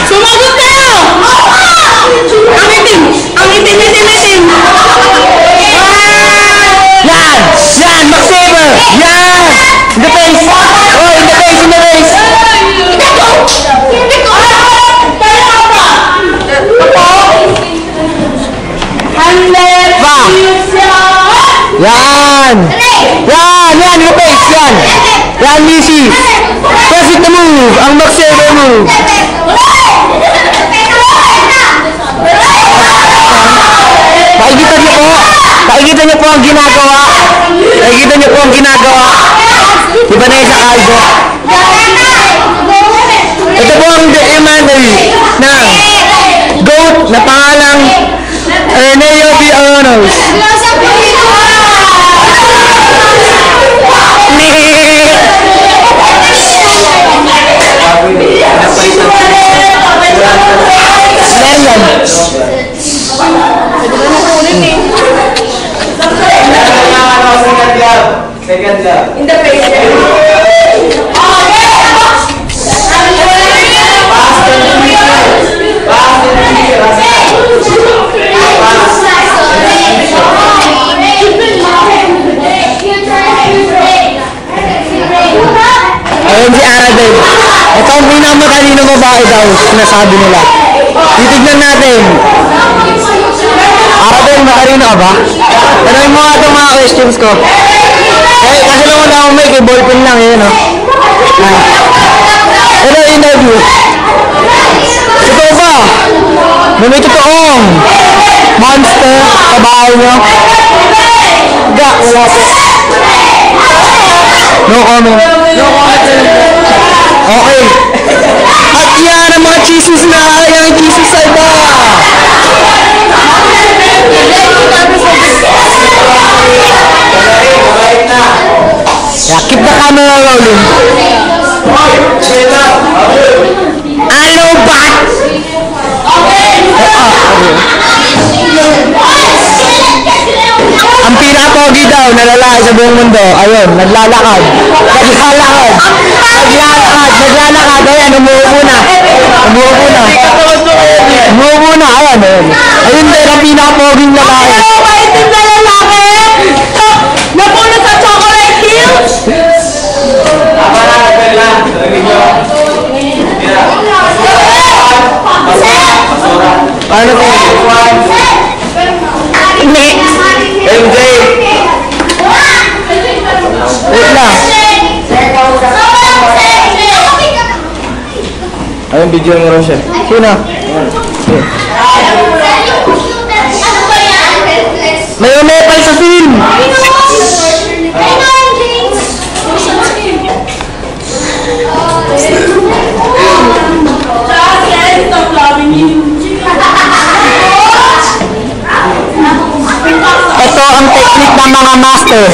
Sumagot kayo! Ang itim! Ang itim! Yan! Yan! Mag-saber! Yan! In the face! Oh, in the face! In the face! Yan! Yan! Yan! In the face! Yan! Yan, Missy! Press it the move! Ang mag-saber move! Pakikita niyo po! Pakikita niyo po ang ginagawa! Pakikita niyo po ang ginagawa! Di ba na isa kalbo? Ito po ang documentary ng GOAT na pangalang Erneo Villanos. Second love. In the face. Ayun si Arabel. Ito ang pinakamatalino babae daw, sinasabi nila. Titignan natin. Arabel, matalino ka ba? Tanongin mo nga itong mga questions ko. Eh, kasi lang wala akong mic, ballpen lang, yun, no? Ano interview? Totoo ba? May totoong monster sa bahay nyo? Ga, wala po. No comment. No comment. Okay. At yan ang mga Jesus na ayang Jesus sa iba. Yeah, keep the camera rolling. Ano ba? Ang pinaka-pogi daw na lalaki sa buong mundo, ayun, naglalakad. Ayan, umuupo na. Ayan, ayun din ang pinaka-poging lalaki. Maitim na lalaki! Napuno sa chocolate hills! Ano po? Next! MJ! Wait lang. Ayun, video mo rin siya. Sino? May umepal sa film! Ito ang technique ng mga master.